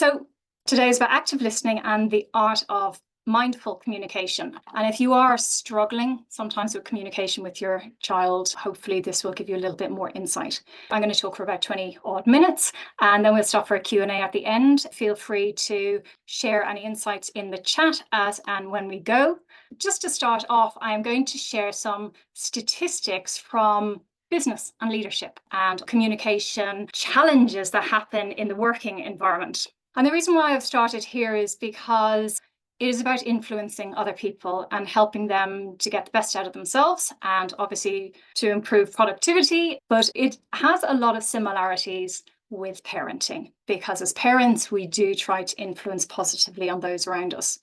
So today is about active listening and the art of mindful communication. And if you are struggling sometimes with communication with your child, hopefully this will give you a little bit more insight. I'm going to talk for about 20 odd minutes and then we'll stop for a Q&A at the end. Feel free to share any insights in the chat as and when we go. Just to start off, I am going to share some statistics from business and leadership and communication challenges that happen in the working environment. And the reason why I've started here is because it is about influencing other people and helping them to get the best out of themselves and obviously to improve productivity. But it has a lot of similarities with parenting because as parents, we do try to influence positively on those around us.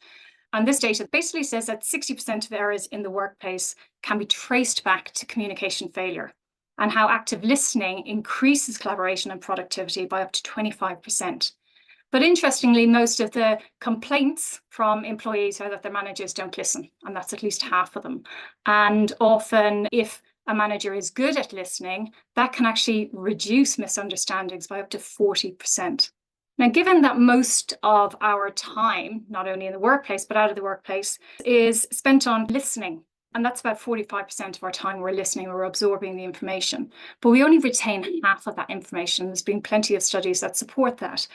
And this data basically says that 60% of errors in the workplace can be traced back to communication failure, and how active listening increases collaboration and productivity by up to 25%. But interestingly, most of the complaints from employees are that their managers don't listen, and that's at least half of them. And often, if a manager is good at listening, that can actually reduce misunderstandings by up to 40%. Now, given that most of our time, not only in the workplace, but out of the workplace, is spent on listening, and that's about 45% of our time we're listening, we're absorbing the information, but we only retain half of that information. There's been plenty of studies that support that.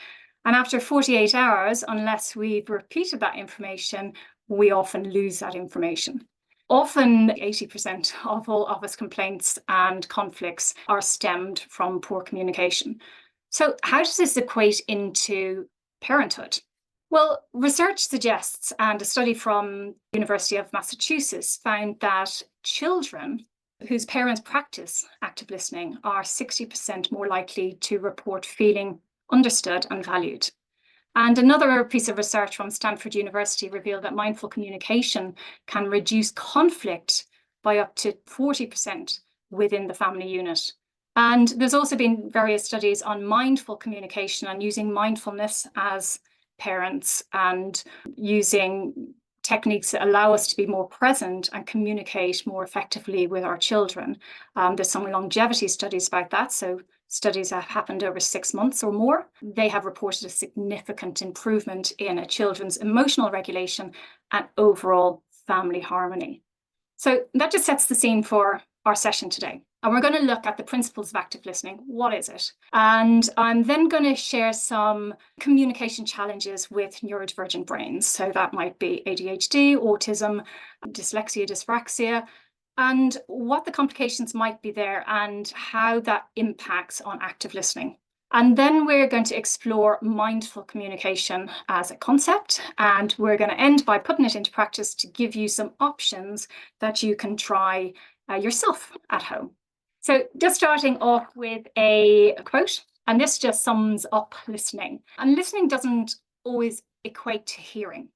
And after 48 hours, unless we've repeated that information, we often lose that information. Often 80% of all office complaints and conflicts are stemmed from poor communication. So how does this equate into parenthood? Well, research suggests, and a study from the University of Massachusetts found that children whose parents practice active listening are 60% more likely to report feeling understood and valued. And another piece of research from Stanford University revealed that mindful communication can reduce conflict by up to 40% within the family unit. And there's also been various studies on mindful communication and using mindfulness as parents and using techniques that allow us to be more present and communicate more effectively with our children. There's some longevity studies about that. So studies that have happened over 6 months or more, they have reported a significant improvement in a children's emotional regulation and overall family harmony. So that just sets the scene for our session today. And we're going to look at the principles of active listening. What is it? And I'm then going to share some communication challenges with neurodivergent brains. So that might be ADHD, autism, dyslexia, dyspraxia, and what the complications might be there and how that impacts on active listening. And then we're going to explore mindful communication as a concept, and we're going to end by putting it into practice to give you some options that you can try yourself at home. So just starting off with a quote, and this just sums up listening. And listening doesn't always equate to hearing.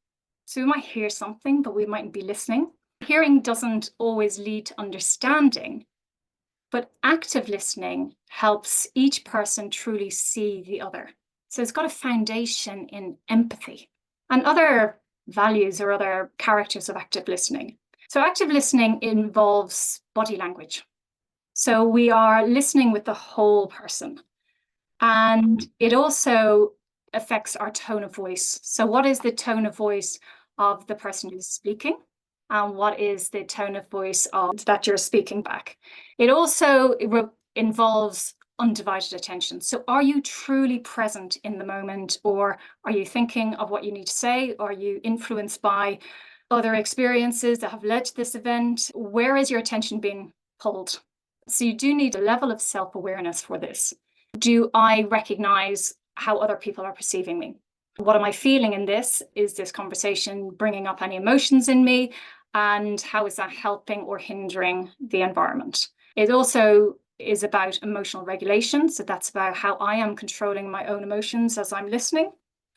So we might hear something, but we mightn't be listening. Hearing doesn't always lead to understanding, but active listening helps each person truly see the other. So it's got a foundation in empathy and other values or other characters of active listening. So active listening involves body language. So we are listening with the whole person. And it also affects our tone of voice. So what is the tone of voice of the person who's speaking? And what is the tone of voice of that you're speaking back? It also involves undivided attention. So are you truly present in the moment, or are you thinking of what you need to say? Are you influenced by other experiences that have led to this event? Where is your attention being pulled? So you do need a level of self-awareness for this. Do I recognize how other people are perceiving me? What am I feeling in this? Is this conversation bringing up any emotions in me? And how is that helping or hindering the environment? It also is about emotional regulation. So that's about how I am controlling my own emotions as I'm listening.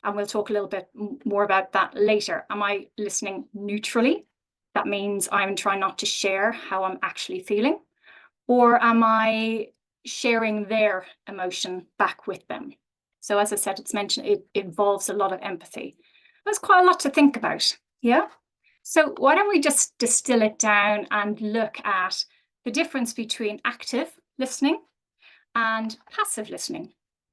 And we'll talk a little bit more about that later. Am I listening neutrally? That means I'm trying not to share how I'm actually feeling. Or am I sharing their emotion back with them? So as I said, it's mentioned, it involves a lot of empathy. There's quite a lot to think about, yeah? So why don't we just distill it down and look at the difference between active listening and passive listening.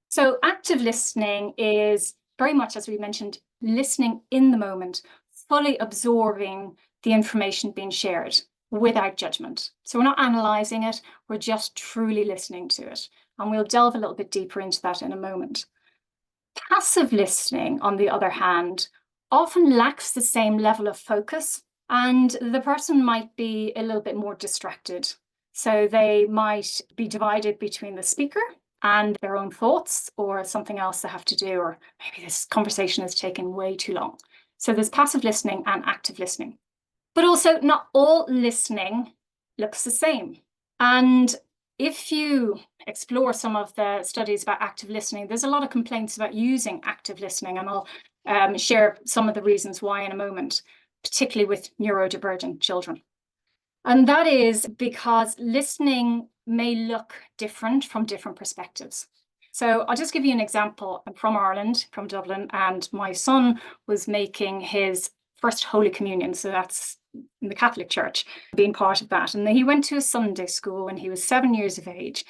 So active listening is very much, as we mentioned, listening in the moment, fully absorbing the information being shared without judgment. So we're not analysing it, we're just truly listening to it. And we'll delve a little bit deeper into that in a moment. Passive listening, on the other hand, often lacks the same level of focus, and the person might be a little bit more distracted. So they might be divided between the speaker and their own thoughts, or something else they have to do, or maybe this conversation is taking way too long. So there's passive listening and active listening. But also, not all listening looks the same. And if you explore some of the studies about active listening, there's a lot of complaints about using active listening, and I'll share some of the reasons why in a moment, particularly with neurodivergent children. And that is because listening may look different from different perspectives. So I'll just give you an example. I'm from Ireland, from Dublin, and my son was making his first Holy Communion. So that's in the Catholic Church, being part of that. And he went to a Sunday school when he was 7 years of age.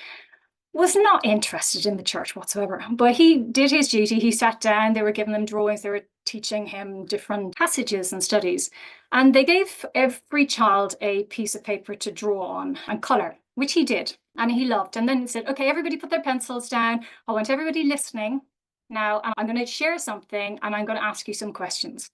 Was not interested in the church whatsoever, but he did his duty. He sat down, they were giving him drawings, they were teaching him different passages and studies. And they gave every child a piece of paper to draw on and colour, which he did, and he loved. And then he said, okay, everybody put their pencils down. I want everybody listening now, and I'm going to share something, and I'm going to ask you some questions.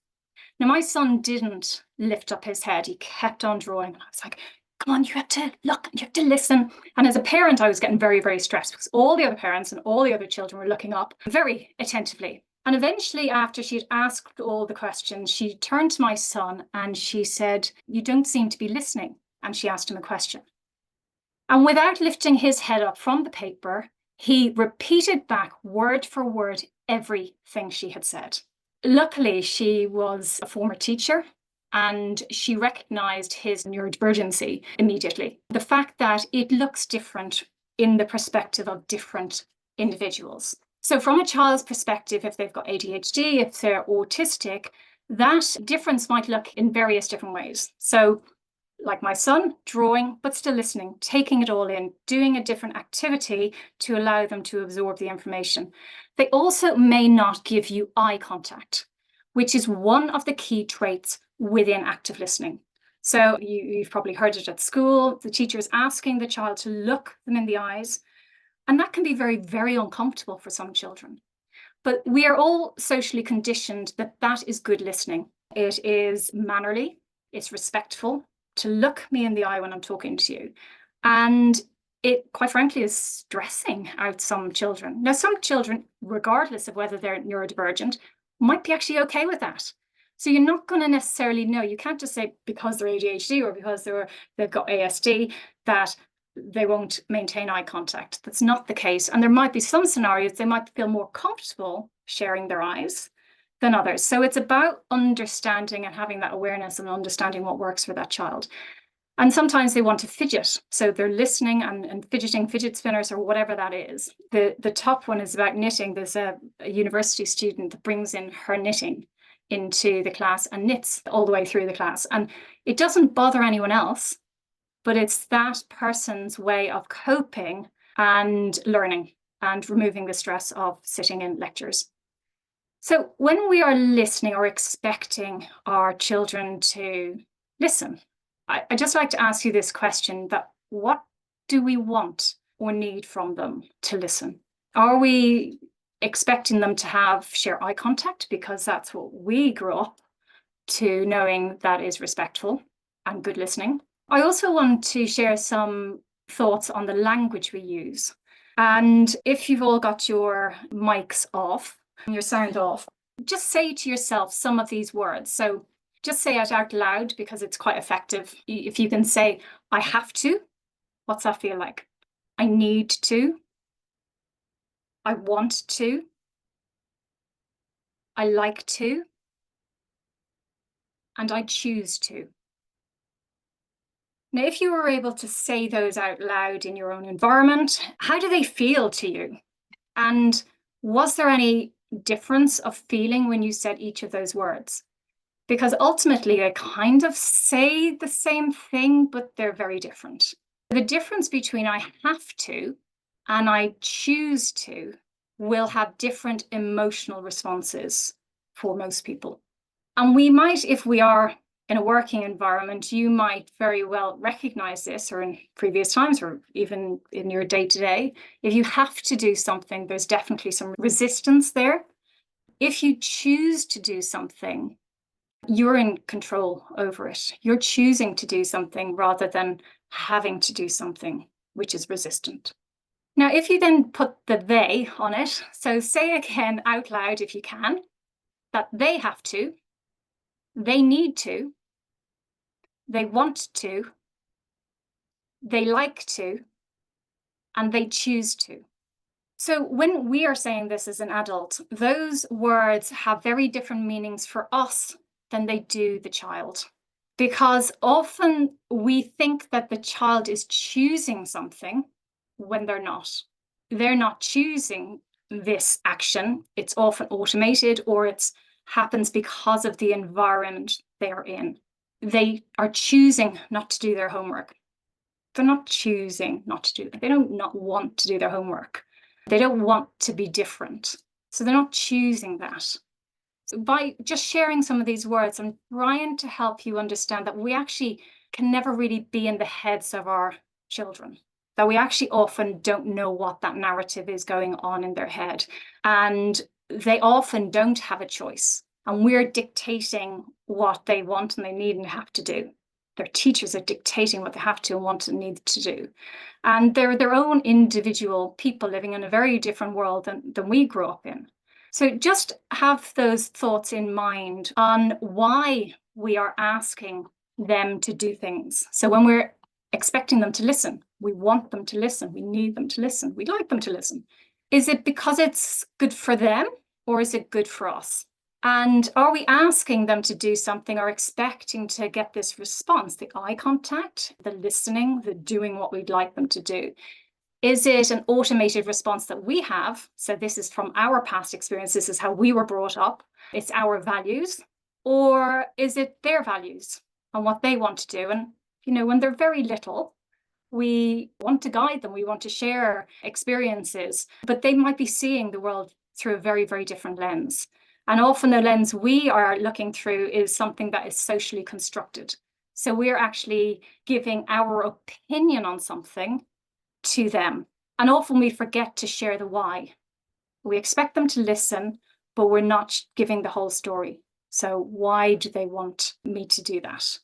Now, my son didn't lift up his head. He kept on drawing. And I was like, come on, you have to look, you have to listen. And as a parent, I was getting very, very stressed because all the other parents and all the other children were looking up very attentively. And eventually, after she'd asked all the questions, she turned to my son and she said, you don't seem to be listening. And she asked him a question. And without lifting his head up from the paper, he repeated back word for word everything she had said. Luckily, she was a former teacher and she recognized his neurodivergency immediately. The fact that it looks different in the perspective of different individuals. So from a child's perspective, if they've got ADHD, if they're autistic, that difference might look in various different ways. So like my son, drawing, but still listening, taking it all in, doing a different activity to allow them to absorb the information. They also may not give you eye contact, which is one of the key traits within active listening. So you've probably heard it at school. The teacher is asking the child to look them in the eyes, and that can be very, very uncomfortable for some children. But we are all socially conditioned that that is good listening. It is mannerly, it's respectful to look me in the eye when I'm talking to you. And it, quite frankly, is stressing out some children. Now, some children, regardless of whether they're neurodivergent, might be actually okay with that. So you're not going to necessarily know. You can't just say because they're ADHD or because they've got ASD that they won't maintain eye contact. That's not the case. And there might be some scenarios they might feel more comfortable sharing their eyes than others. So it's about understanding and having that awareness and understanding what works for that child. And sometimes they want to fidget. So they're listening and fidgeting, fidget spinners or whatever that is. The top one is about knitting. There's a university student that brings in her knitting into the class and knits all the way through the class. And it doesn't bother anyone else, but it's that person's way of coping and learning and removing the stress of sitting in lectures. So when we are listening or expecting our children to listen, I just like to ask you this question, that what do we want or need from them to listen? Are we expecting them to share eye contact because that's what we grew up to knowing that is respectful and good listening? I also want to share some thoughts on the language we use. And if you've all got your mics off, your sound off, just say to yourself some of these words. So just say it out loud because it's quite effective. If you can say, I have to, what's that feel like? I need to. I want to. I like to. And I choose to. Now, if you were able to say those out loud in your own environment, how do they feel to you? And was there any difference of feeling when you said each of those words? Because ultimately, they kind of say the same thing, but they're very different. The difference between I have to and I choose to will have different emotional responses for most people. And we might, if we are in a working environment, you might very well recognize this, or in previous times, or even in your day-to-day. If you have to do something, there's definitely some resistance there. If you choose to do something, you're in control over it. You're choosing to do something rather than having to do something, which is resistant. Now, if you then put the they on it, so say again out loud if you can, that they have to, they need to, they want to, they like to, and they choose to. So when we are saying this as an adult, those words have very different meanings for us than they do the child. Because often we think that the child is choosing something when they're not. They're not choosing this action. It's often automated, or it happens because of the environment they are in. They are choosing not to do their homework. They're not choosing not to do it. They don't not want to do their homework. They don't want to be different. So they're not choosing that. So by just sharing some of these words, I'm trying to help you understand that we actually can never really be in the heads of our children, that we actually often don't know what that narrative is going on in their head. And they often don't have a choice. And we're dictating what they want and they need and have to do. Their teachers are dictating what they have to and want and need to do. And they're their own individual people living in a very different world than we grew up in. So just have those thoughts in mind on why we are asking them to do things. So when we're expecting them to listen, we want them to listen, we need them to listen, we'd like them to listen. Is it because it's good for them, or is it good for us? And are we asking them to do something or expecting to get this response, the eye contact, the listening, the doing what we'd like them to do? Is it an automated response that we have? So this is from our past experience. This is how we were brought up. It's our values. Or is it their values and what they want to do? And, when they're very little, we want to guide them. We want to share experiences, but they might be seeing the world through a very, very different lens. And often the lens we are looking through is something that is socially constructed. So we're actually giving our opinion on something to them. And often we forget to share the why. We expect them to listen, but we're not giving the whole story. So why do they want me to do that?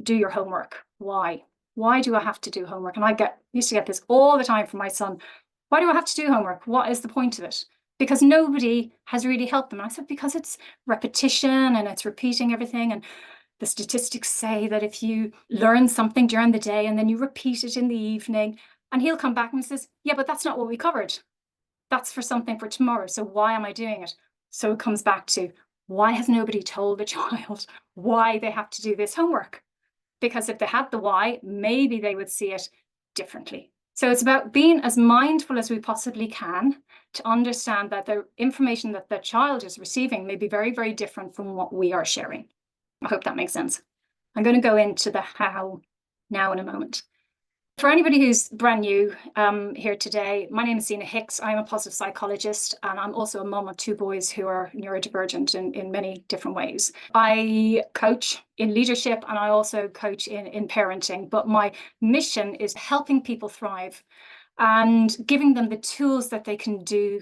Do your homework. Why? Why do I have to do homework? And used to get this all the time from my son. Why do I have to do homework? What is the point of it? Because nobody has really helped them. And I said, because it's repetition and it's repeating everything. And the statistics say that if you learn something during the day and then you repeat it in the evening, and he'll come back and says, yeah, but that's not what we covered. That's for something for tomorrow. So why am I doing it? So it comes back to, why has nobody told the child why they have to do this homework? Because if they had the why, maybe they would see it differently. So it's about being as mindful as we possibly can to understand that the information that the child is receiving may be very, very different from what we are sharing. I hope that makes sense. I'm going to go into the how now in a moment. For anybody who's brand new here today, my name is Zena Hicks. I'm a positive psychologist, and I'm also a mom of two boys who are neurodivergent in many different ways. I coach in leadership, and I also coach in parenting, but my mission is helping people thrive and giving them the tools that they can do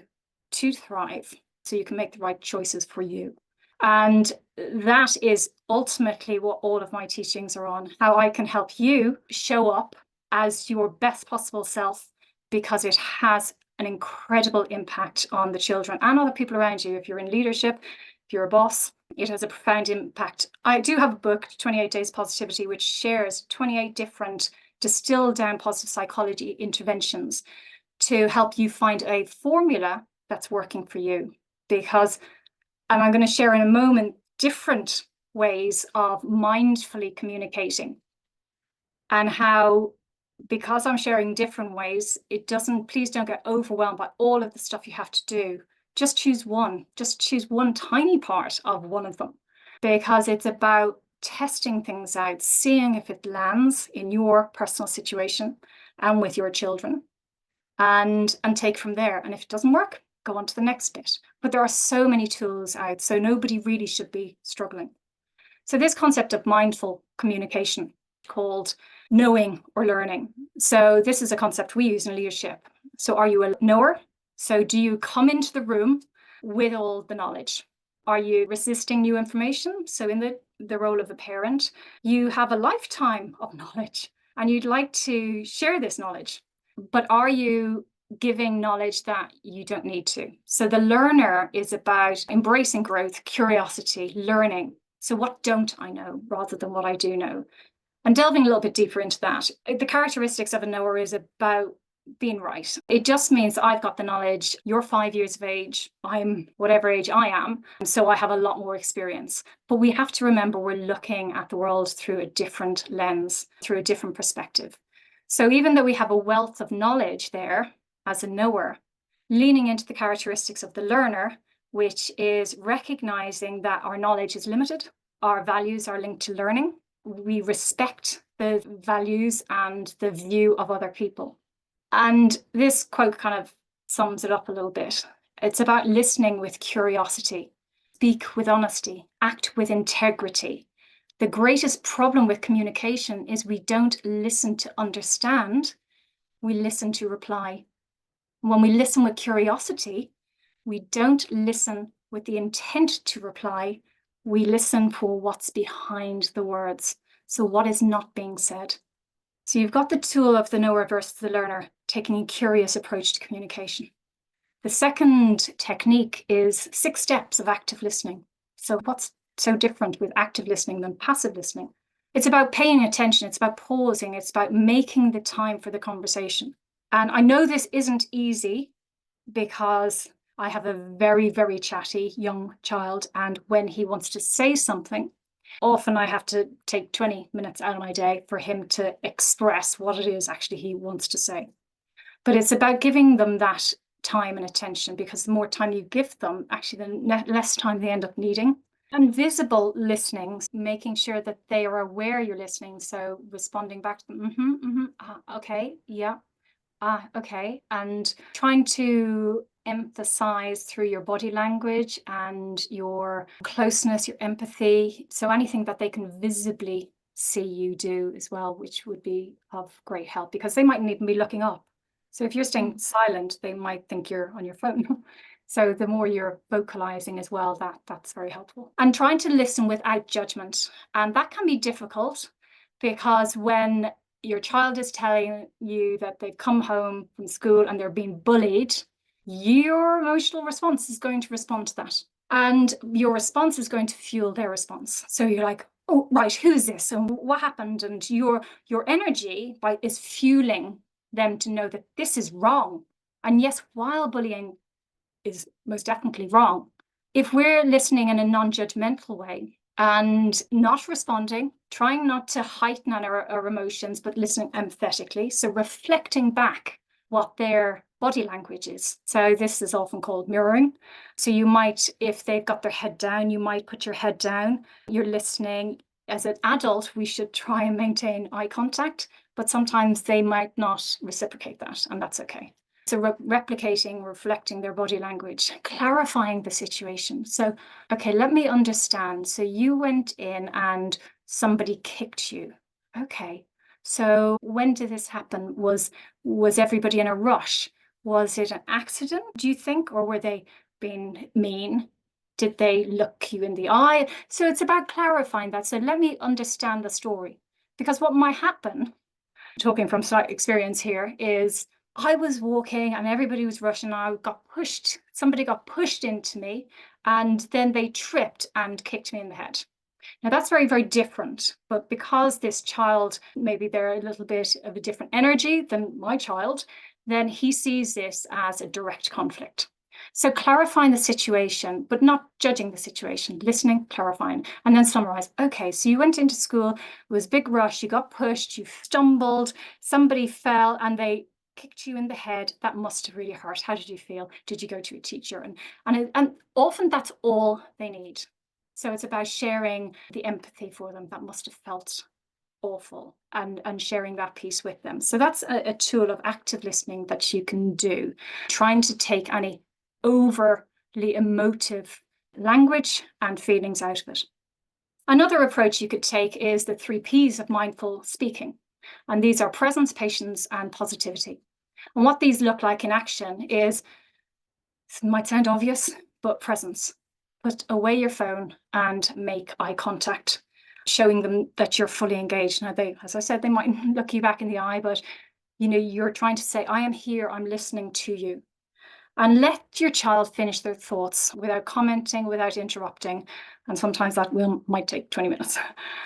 to thrive so you can make the right choices for you. And that is ultimately what all of my teachings are on, how I can help you show up as your best possible self, because it has an incredible impact on the children and other people around you. If you're in leadership, if you're a boss, it has a profound impact. I do have a book, 28 Days Positivity, which shares 28 different distilled down positive psychology interventions to help you find a formula that's working for you. Because, and I'm going to share in a moment, different ways of mindfully communicating, and how, because I'm sharing different ways, please don't get overwhelmed by all of the stuff you have to do. Just choose one tiny part of one of them, because it's about testing things out, seeing if it lands in your personal situation and with your children, and take from there. And if it doesn't work, go on to the next bit. But there are so many tools out, so nobody really should be struggling. So this concept of mindful communication, called knowing or learning. So this is a concept we use in leadership. So are you a knower? So do you come into the room with all the knowledge? Are you resisting new information? So in the role of a parent, you have a lifetime of knowledge and you'd like to share this knowledge. But are you giving knowledge that you don't need to? So the learner is about embracing growth, curiosity, learning. So what don't I know rather than what I do know? And delving a little bit deeper into that, the characteristics of a knower is about being right. It just means I've got the knowledge. You're 5 years of age. I'm whatever age I am. So I have a lot more experience. But we have to remember we're looking at the world through a different lens, through a different perspective. So even though we have a wealth of knowledge there as a knower, leaning into the characteristics of the learner, which is recognizing that our knowledge is limited, our values are linked to learning. We respect the values and the view of other people. And this quote kind of sums it up a little bit. It's about listening with curiosity, speak with honesty, act with integrity. The greatest problem with communication is we don't listen to understand, we listen to reply. When we listen with curiosity, we don't listen with the intent to reply, we listen for what's behind the words. So what is not being said? So you've got the tool of the knower versus the learner, taking a curious approach to communication. The second technique is 6 steps of active listening. So what's so different with active listening than passive listening? It's about paying attention. It's about pausing. It's about making the time for the conversation. And I know this isn't easy because I have a very, very chatty young child. And when he wants to say something, often I have to take 20 minutes out of my day for him to express what it is actually he wants to say. But it's about giving them that time and attention, because the more time you give them, actually, the less time they end up needing. And visible listening, making sure that they are aware you're listening. So responding back to them, okay, yeah, okay. And trying to emphasize through your body language and your closeness, your empathy. So anything that they can visibly see you do as well, which would be of great help, because they mightn't even be looking up. So if you're staying silent, they might think you're on your phone. So the more you're vocalizing as well, that's very helpful. And trying to listen without judgment. And that can be difficult, because when your child is telling you that they've come home from school and they're being bullied, your emotional response is going to respond to that. And your response is going to fuel their response. So you're like, oh, right, who's this? And what happened? And your energy is fueling them to know that this is wrong. And yes, while bullying is most definitely wrong, if we're listening in a non-judgmental way and not responding, trying not to heighten our emotions, but listening empathetically, so reflecting back what their body language is. So this is often called mirroring. So you might, if they've got their head down, you might put your head down. You're listening. As an adult, we should try and maintain eye contact, but sometimes they might not reciprocate that, and that's okay. So replicating, reflecting their body language, clarifying the situation. So, okay, let me understand. So you went in and somebody kicked you. Okay. So when did this happen? Was everybody in a rush? Was it an accident, do you think? Or were they being mean? Did they look you in the eye? So it's about clarifying that. So let me understand the story. Because what might happen, talking from slight experience here, is I was walking and everybody was rushing. I got pushed. Somebody got pushed into me, and then they tripped and kicked me in the head. Now that's very, very different. But because this child, maybe they're a little bit of a different energy than my child, then he sees this as a direct conflict. So clarifying the situation, but not judging the situation, listening, clarifying, and then summarize. Okay, so you went into school, it was a big rush, you got pushed, you stumbled, somebody fell, and they kicked you in the head. That must have really hurt. How did you feel? Did you go to a teacher? And often that's all they need. So it's about sharing the empathy for them. That must have felt awful, and sharing that piece with them. So that's a tool of active listening that you can do, trying to take any overly emotive language and feelings out of it. Another approach you could take is the 3 Ps of mindful speaking. And these are presence, patience, and positivity. And what these look like in action is, it might sound obvious, but presence. Put away your phone and make eye contact, showing them that you're fully engaged. Now, as I said, they might look you back in the eye, but you're trying to say, I am here, I'm listening to you. And let your child finish their thoughts without commenting, without interrupting. And sometimes that might take 20 minutes.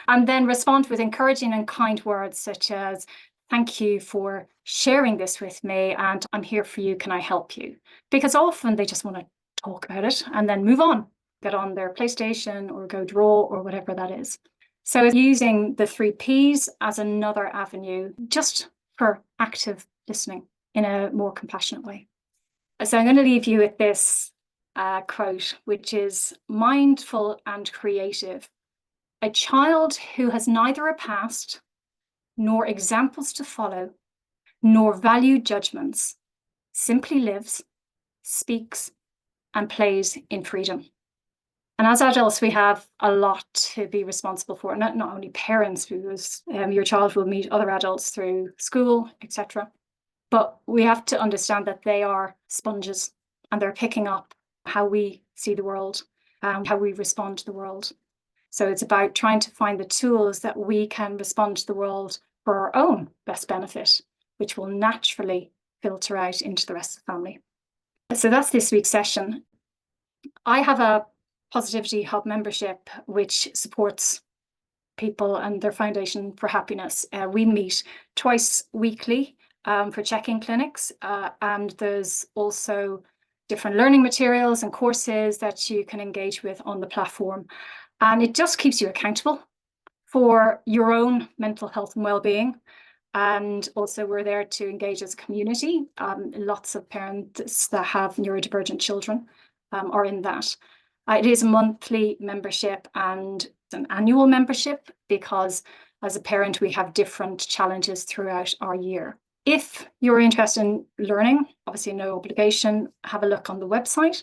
And then respond with encouraging and kind words such as, thank you for sharing this with me, and I'm here for you, can I help you? Because often they just want to talk about it and then move on, get on their PlayStation or go draw or whatever that is. So using the 3 Ps as another avenue just for active listening in a more compassionate way. So I'm going to leave you with this quote, which is mindful and creative. A child who has neither a past nor examples to follow, nor valued judgments, simply lives, speaks, and plays in freedom. And as adults, we have a lot to be responsible for, not only parents, because your child will meet other adults through school, etc. But we have to understand that they are sponges and they're picking up how we see the world, how we respond to the world. So it's about trying to find the tools that we can respond to the world for our own best benefit, which will naturally filter out into the rest of the family. So that's this week's session. I have a Positivity Hub membership which supports people and their Foundation for Happiness. We meet twice weekly for check-in clinics, and there's also different learning materials and courses that you can engage with on the platform. And it just keeps you accountable for your own mental health and well-being. And also we're there to engage as a community. Lots of parents that have neurodivergent children are in that. It is a monthly membership and an annual membership because as a parent, we have different challenges throughout our year. If you're interested in learning, obviously no obligation, have a look on the website,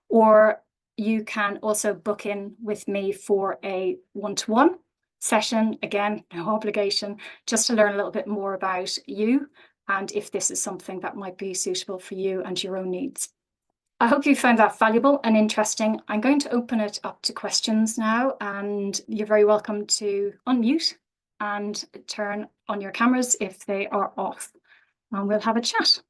or you can also book in with me for a one-to-one session. Again, no obligation, just to learn a little bit more about you and if this is something that might be suitable for you and your own needs. I hope you found that valuable and interesting. I'm going to open it up to questions now, and you're very welcome to unmute and turn on your cameras if they are off, and we'll have a chat.